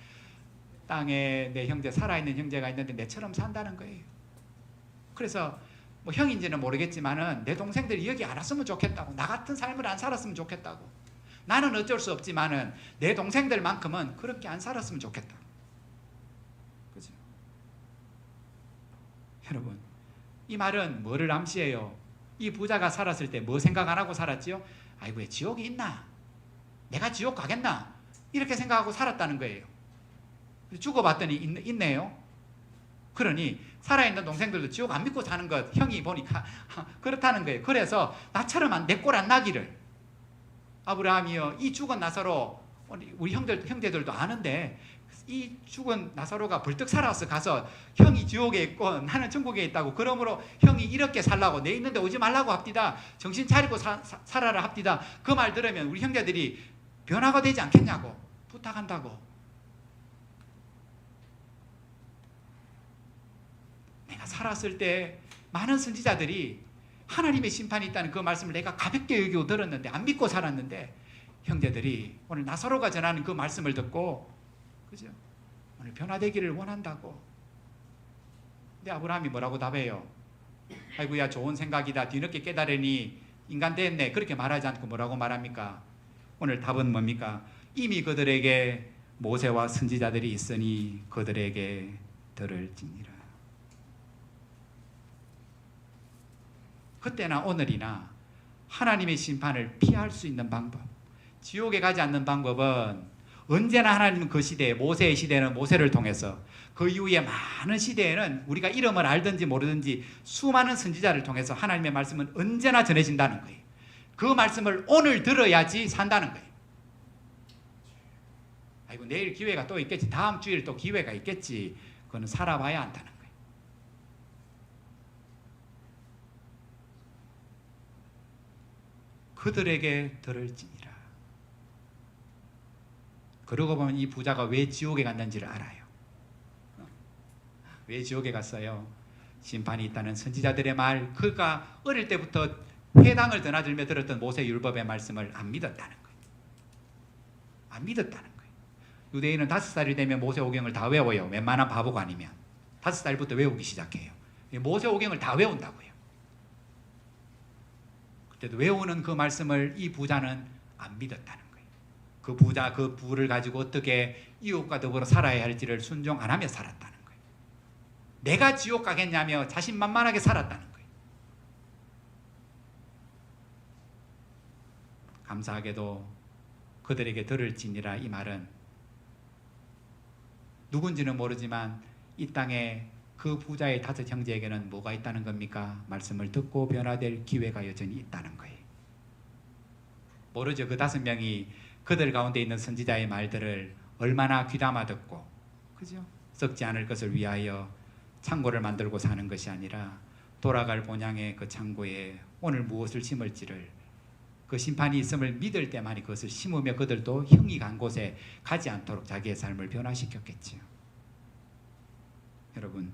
땅에 내 형제 살아있는 형제가 있는데 내처럼 산다는 거예요. 그래서 뭐 형인지는 모르겠지만은 내 동생들이 여기 안 왔으면 좋겠다고 나 같은 삶을 안 살았으면 좋겠다고 나는 어쩔 수 없지만은 내 동생들만큼은 그렇게 안 살았으면 좋겠다. 그죠? 여러분 이 말은 뭐를 암시해요? 이 부자가 살았을 때 뭐 생각 안 하고 살았지요? 아이고 왜 지옥이 있나? 내가 지옥 가겠나? 이렇게 생각하고 살았다는 거예요. 죽어봤더니 있네요. 그러니 살아있는 동생들도 지옥 안 믿고 사는 것 형이 보니까 그렇다는 거예요. 그래서 나처럼 내 꼴 안 나기를 아브라함이요 이 죽은 나사로 우리 형제들도 아는데 이 죽은 나사로가 벌떡 살아서 가서 형이 지옥에 있고 나는 천국에 있다고 그러므로 형이 이렇게 살라고 내 있는데 오지 말라고 합디다. 정신 차리고 살아라 합디다. 그 말 들으면 우리 형제들이 변화가 되지 않겠냐고 부탁한다고. 내가 살았을 때 많은 선지자들이 하나님의 심판이 있다는 그 말씀을 내가 가볍게 여기고 들었는데 안 믿고 살았는데 형제들이 오늘 나사로가 전하는 그 말씀을 듣고 그죠? 오늘 변화되기를 원한다고. 근데 아브라함이 뭐라고 답해요? 아이고야 좋은 생각이다. 뒤늦게 깨달으니 인간 됐네. 그렇게 말하지 않고 뭐라고 말합니까? 오늘 답은 뭡니까? 이미 그들에게 모세와 선지자들이 있으니 그들에게 들을지니라. 그때나 오늘이나 하나님의 심판을 피할 수 있는 방법, 지옥에 가지 않는 방법은 언제나 하나님은 그 시대에 모세의 시대는 모세를 통해서 그 이후에 많은 시대에는 우리가 이름을 알든지 모르든지 수많은 선지자를 통해서 하나님의 말씀은 언제나 전해진다는 거예요. 그 말씀을 오늘 들어야지 산다는 거예요. 아이고 내일 기회가 또 있겠지. 다음 주일 또 기회가 있겠지. 그거는 살아봐야 한다는 거예요. 그들에게 들을지니라. 그러고 보면 이 부자가 왜 지옥에 갔는지를 알아요. 왜 지옥에 갔어요? 심판이 있다는 선지자들의 말, 그가 어릴 때부터 회당을 드나들며 들었던 모세 율법의 말씀을 안 믿었다는 거예요. 안 믿었다는 거예요. 유대인은 5살이 되면 모세오경을 다 외워요. 웬만한 바보가 아니면 5살부터 외우기 시작해요. 모세오경을 다 외운다고요. 그때도 외우는 그 말씀을 이 부자는 안 믿었다는 거예요. 그 부자 그 부를 가지고 어떻게 이웃과 더불어 살아야 할지를 순종 안 하며 살았다는 거예요. 내가 지옥 가겠냐며 자신만만하게 살았다는 거예요. 감사하게도 그들에게 들을지니라 이 말은 누군지는 모르지만 이 땅에 그 부자의 5 형제에게는 뭐가 있다는 겁니까? 말씀을 듣고 변화될 기회가 여전히 있다는 거예요. 모르죠. 그 5명이 그들 가운데 있는 선지자의 말들을 얼마나 귀담아 듣고 그죠? 썩지 않을 것을 위하여 창고를 만들고 사는 것이 아니라 돌아갈 본향의 그 창고에 오늘 무엇을 심을지를 그 심판이 있음을 믿을 때만이 그것을 심으며 그들도 형이 간 곳에 가지 않도록 자기의 삶을 변화시켰겠지요. 여러분,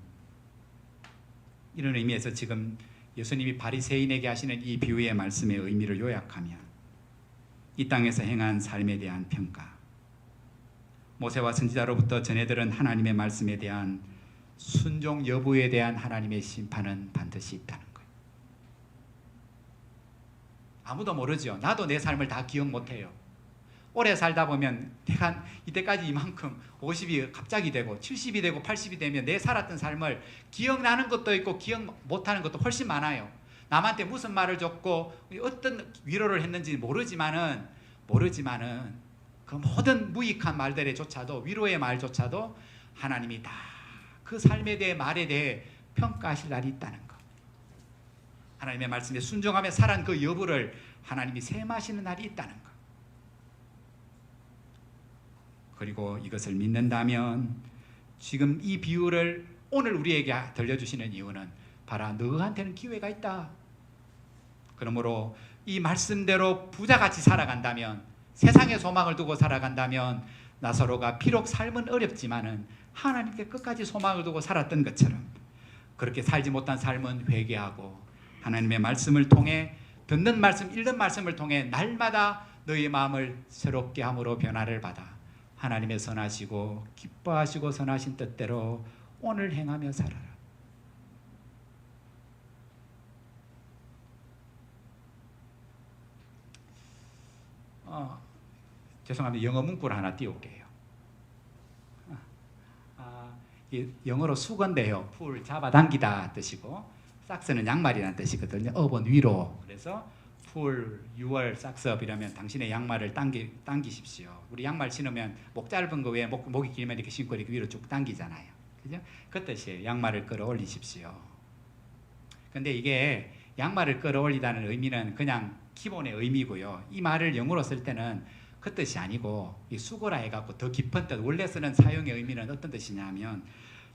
이런 의미에서 지금 예수님이 바리새인에게 하시는 이 비유의 말씀의 의미를 요약하면 이 땅에서 행한 삶에 대한 평가, 모세와 선지자로부터 전해들은 하나님의 말씀에 대한 순종 여부에 대한 하나님의 심판은 반드시 있다는 거예요. 아무도 모르죠. 나도 내 삶을 다 기억 못해요. 오래 살다 보면 내가 이때까지 이만큼 50이 갑자기 되고 70이 되고 80이 되면 내 살았던 삶을 기억나는 것도 있고 기억 못하는 것도 훨씬 많아요. 남한테 무슨 말을 줬고 어떤 위로를 했는지 모르지만은 그 모든 무익한 말들에 조차도 위로의 말조차도 하나님이 다 그 삶에 대해 말에 대해 평가하실 날이 있다는 것. 하나님의 말씀에 순종하며 살아간 그 여부를 하나님이 셈하시는 날이 있다는 것. 그리고 이것을 믿는다면 지금 이 비유를 오늘 우리에게 들려주시는 이유는 봐라, 너한테는 기회가 있다. 그러므로 이 말씀대로 부자같이 살아간다면, 세상에 소망을 두고 살아간다면 나사로가 비록 삶은 어렵지만은 하나님께 끝까지 소망을 두고 살았던 것처럼 그렇게 살지 못한 삶은 회개하고 하나님의 말씀을 통해 듣는 말씀, 읽는 말씀을 통해 날마다 너희 마음을 새롭게 함으로 변화를 받아 하나님의 선하시고 기뻐하시고 선하신 뜻대로 오늘 행하며 살아라. 죄송합니다. 영어 문구를 하나 띄울게요. 영어로 수건데요. 풀 잡아당기다 뜻이고 삭스는 양말이라는 뜻이거든요. 업은 위로. 그래서 풀, 6월, 삭스업 이라면 당신의 양말을 당기십시오. 우리 양말 신으면 목 짧은 거 외에 목이 길면 이렇게 신고 이렇게 위로 쭉 당기잖아요. 그죠? 그 뜻이에요. 양말을 끌어올리십시오. 근데 이게 양말을 끌어올리다는 의미는 그냥 기본의 의미고요. 이 말을 영어로 쓸 때는 그 뜻이 아니고 이 수고라 해갖고 더 깊은 뜻, 원래 쓰는 사용의 의미는 어떤 뜻이냐면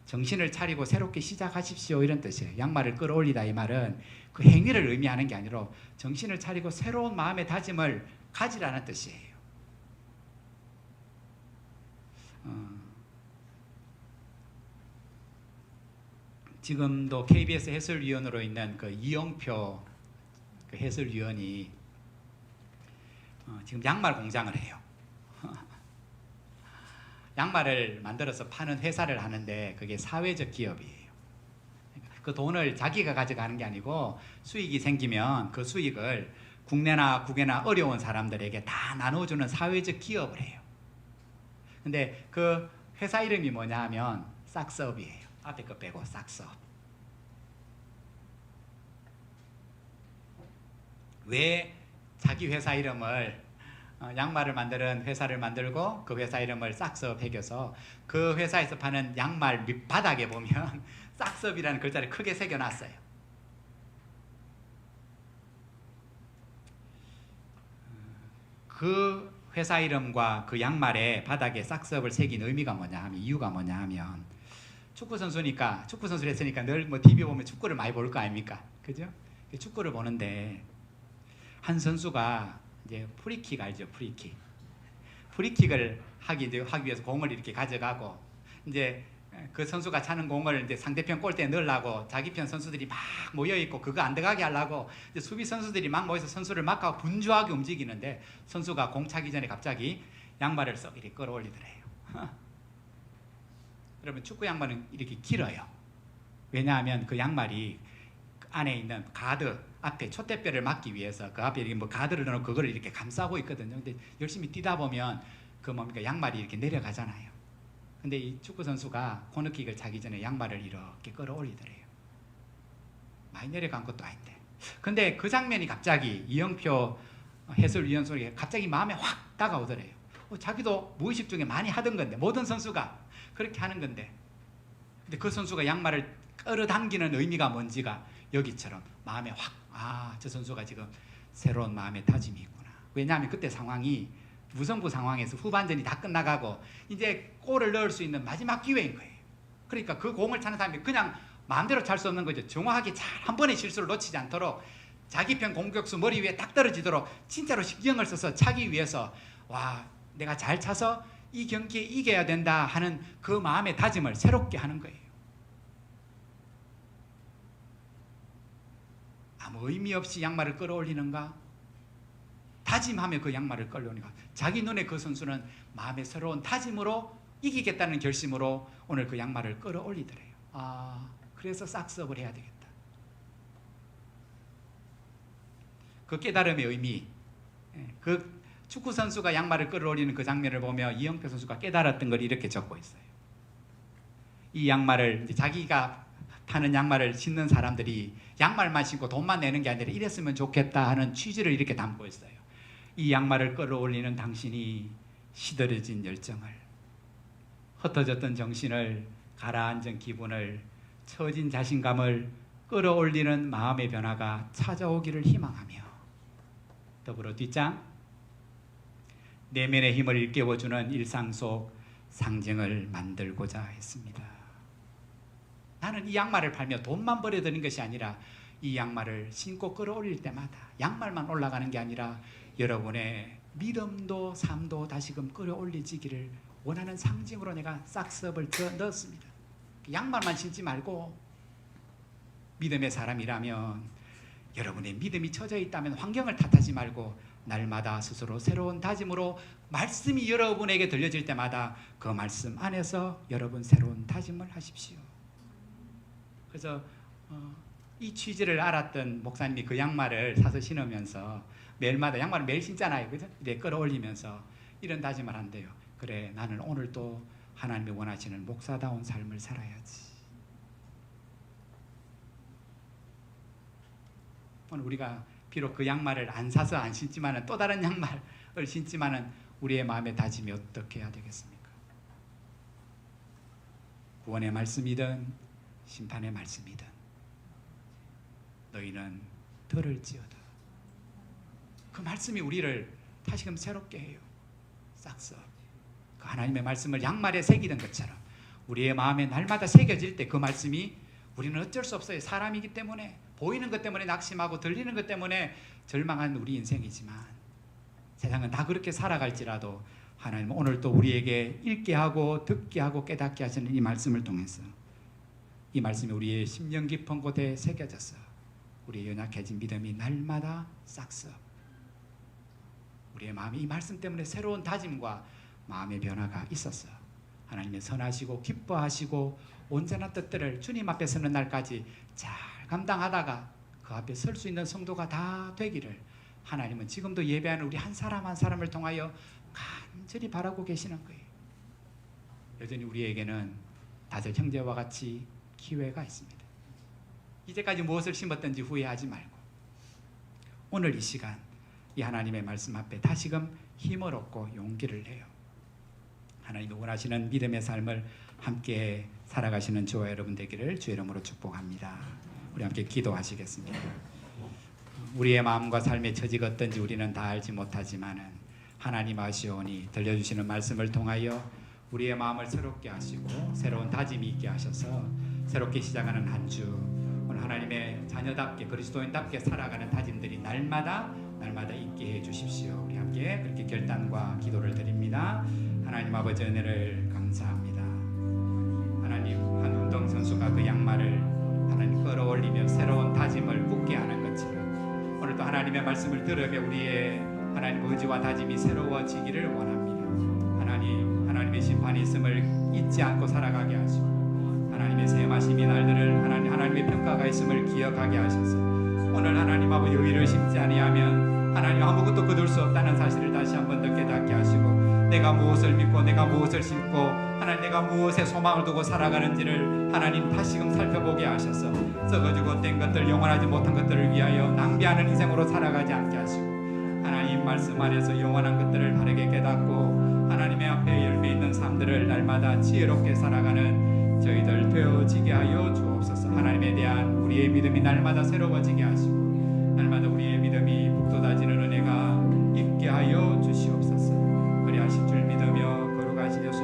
정신을 차리고 새롭게 시작하십시오 이런 뜻이에요. 양말을 끌어올리다 이 말은 그 행위를 의미하는 게 아니라 정신을 차리고 새로운 마음의 다짐을 가지라는 뜻이에요. 지금도 KBS 해설위원으로 있는 그 이영표 그 해설위원이 지금 양말 공장을 해요. 양말을 만들어서 파는 회사를 하는데 그게 사회적 기업이에요. 그 돈을 자기가 가져가는 게 아니고 수익이 생기면 그 수익을 국내나 국외나 어려운 사람들에게 다 나눠주는 사회적 기업을 해요. 근데 그 회사 이름이 뭐냐 하면 싹스업이에요. 앞에 거 빼고 싹스업. 왜 자기 회사 이름을 양말을 만드는 회사를 만들고 그 회사 이름을 싹스업 새겨서 그 회사에서 파는 양말 밑바닥에 보면 싹스업이라는 글자를 크게 새겨놨어요. 그 회사 이름과 그 양말에 바닥에 싹스업을 새긴 의미가 뭐냐 하면 이유가 뭐냐 하면 축구 선수니까 축구 선수를 했으니까 늘 뭐 TV 보면 축구를 많이 볼 거 아닙니까? 그죠? 축구를 보는데 한 선수가 이제 프리킥 알죠? 프리킥을 하기 위해서 공을 이렇게 가져가고 이제 그 선수가 차는 공을 이제 상대편 골대에 넣으려고 자기 편 선수들이 막 모여 있고 그거 안 들어가게 하려고 이제 수비 선수들이 막 모여서 선수를 막하고 분주하게 움직이는데 선수가 공 차기 전에 갑자기 양말을 썩 이렇게 끌어올리더래요. 여러분 축구 양말은 이렇게 길어요. 왜냐하면 그 양말이 안에 있는 가드 앞에 촛대뼈를 막기 위해서 그 앞에 이렇게 뭐 가드를 넣고 그걸 이렇게 감싸고 있거든요. 근데 열심히 뛰다 보면 그 뭡니까 양말이 이렇게 내려가잖아요. 근데 이 축구 선수가 코너킥을 차기 전에 양말을 이렇게 끌어올리더래요. 많이 내려간 것도 아닌데. 근데 그 장면이 갑자기 이영표 해설위원 소리가 갑자기 마음에 확 다가오더래요. 자기도 무의식 중에 많이 하던 건데 모든 선수가 그렇게 하는 건데 근데 그 선수가 양말을 끌어당기는 의미가 뭔지가 여기처럼 마음에 확 저 선수가 지금 새로운 마음의 다짐이 있구나. 왜냐하면 그때 상황이 무승부 상황에서 후반전이 다 끝나가고 이제 골을 넣을 수 있는 마지막 기회인 거예요. 그러니까 그 공을 차는 사람이 그냥 마음대로 찰 수 없는 거죠. 정확하게 잘 한 번의 실수를 놓치지 않도록 자기 편 공격수 머리 위에 딱 떨어지도록 진짜로 신경을 써서 차기 위해서 와, 내가 잘 차서 이 경기에 이겨야 된다 하는 그 마음의 다짐을 새롭게 하는 거예요. 아무 의미 없이 양말을 끌어올리는가? 다짐하며 그 양말을 끌어올리는가? 자기 눈에 그 선수는 마음의 새로운 다짐으로 이기겠다는 결심으로 오늘 그 양말을 끌어올리더래요. 아, 그래서 싹스업을 해야 되겠다. 그 깨달음의 의미, 그 축구 선수가 양말을 끌어올리는 그 장면을 보며 이영표 선수가 깨달았던 걸 이렇게 적고 있어요. 이 양말을 자기가 파는 양말을 신는 사람들이 양말만 신고 돈만 내는 게 아니라 이랬으면 좋겠다 하는 취지를 이렇게 담고 있어요. 이 양말을 끌어올리는 당신이 시들어진 열정을, 흩어졌던 정신을, 가라앉은 기분을, 처진 자신감을 끌어올리는 마음의 변화가 찾아오기를 희망하며, 더불어 뒷장, 내면의 힘을 일깨워주는 일상 속 상징을 만들고자 했습니다. 나는 이 양말을 팔며 돈만 벌어들이는 것이 아니라 이 양말을 신고 끌어올릴 때마다 양말만 올라가는 게 아니라 여러분의 믿음도 삶도 다시금 끌어올리지기를 원하는 상징으로 내가 싹스업을 넣었습니다. 양말만 신지 말고 믿음의 사람이라면 여러분의 믿음이 처져 있다면 환경을 탓하지 말고 날마다 스스로 새로운 다짐으로 말씀이 여러분에게 들려질 때마다 그 말씀 안에서 여러분 새로운 다짐을 하십시오. 그래서 이 취지를 알았던 목사님이 그 양말을 사서 신으면서 매일마다 양말을 매일 신잖아요. 그죠? 이제 끌어올리면서 이런 다짐을 한대요. 그래, 나는 오늘 또 하나님이 원하시는 목사다운 삶을 살아야지. 오늘 우리가 비록 그 양말을 안 사서 안 신지만은 또 다른 양말을 신지만은 우리의 마음의 다짐이 어떻게 해야 되겠습니까? 구원의 말씀이든 심판의 말씀이든 너희는 들을지어다. 그 말씀이 우리를 다시금 새롭게 해요. 싹스업. 그 하나님의 말씀을 양말에 새기던 것처럼 우리의 마음에 날마다 새겨질 때 그 말씀이, 우리는 어쩔 수 없어요. 사람이기 때문에, 보이는 것 때문에 낙심하고 들리는 것 때문에 절망한 우리 인생이지만 세상은 다 그렇게 살아갈지라도 하나님은 오늘 또 우리에게 읽게 하고 듣게 하고 깨닫게 하시는 이 말씀을 통해서 이 말씀이 우리의 심령 깊은 곳에 새겨져서 우리의 연약해진 믿음이 날마다 싹스업, 우리의 마음이 이 말씀 때문에 새로운 다짐과 마음의 변화가 있었어. 하나님의 선하시고 기뻐하시고 온전한 뜻들을 주님 앞에 서는 날까지 잘 감당하다가 그 앞에 설 수 있는 성도가 다 되기를 하나님은 지금도 예배하는 우리 한 사람 한 사람을 통하여 간절히 바라고 계시는 거예요. 여전히 우리에게는 다들 형제와 같이 기회가 있습니다. 이제까지 무엇을 심었든지 후회하지 말고 오늘 이 시간 이 하나님의 말씀 앞에 다시금 힘을 얻고 용기를 내요. 하나님이 원하시는 믿음의 삶을 함께 살아가시는 저와 여러분 되기를 주의 이름으로 축복합니다. 우리 함께 기도하시겠습니다. 우리의 마음과 삶의 처지가 어떤지 우리는 다 알지 못하지만은 하나님 아시오니 들려주시는 말씀을 통하여 우리의 마음을 새롭게 하시고 새로운 다짐이 있게 하셔서 새롭게 시작하는 한 주, 오늘 하나님의 자녀답게 그리스도인답게 살아가는 다짐들이 날마다 있게 해 주십시오. 우리 함께 그렇게 결단과 기도를 드립니다. 하나님 아버지 은혜를 감사합니다. 하나님, 한 운동선수가 그 양말을 하나님 끌어올리며 새로운 다짐을 굳게 하는 것처럼 오늘도 하나님의 말씀을 들으며 우리의 하나님 의지와 다짐이 새로워지기를 원합니다. 하나님의 심판이 있음을 잊지 않고 살아가게 하시고 하나님의 세마심이 날들을 하나님의 평가가 있음을 기억하게 하셔서 오늘 하나님 아버지 의를 심지 아니하면 하나님 아무것도 거둘 수 없다는 사실을 다시 한 번 더 깨닫게 하시고 내가 무엇을 믿고 내가 무엇을 심고 하나님 내가 무엇에 소망을 두고 살아가는지를 하나님 다시금 살펴보게 하셔서 썩어지고 된 것들, 영원하지 못한 것들을 위하여 낭비하는 인생으로 살아가지 않게 하시고 하나님 말씀 안에서 영원한 것들을 바르게 깨닫고 하나님의 앞에 열매 있는 삶들을 날마다 지혜롭게 살아가는 저희들 되어지게 하여 주옵소서. 하나님에 대한 우리의 믿음이 날마다 새로워지게 하시고 날마다 우리의 믿음이 북돋아지는 은혜가 있게 하여 주시옵소서. 그리하실 줄 믿으며 거룩하신 예수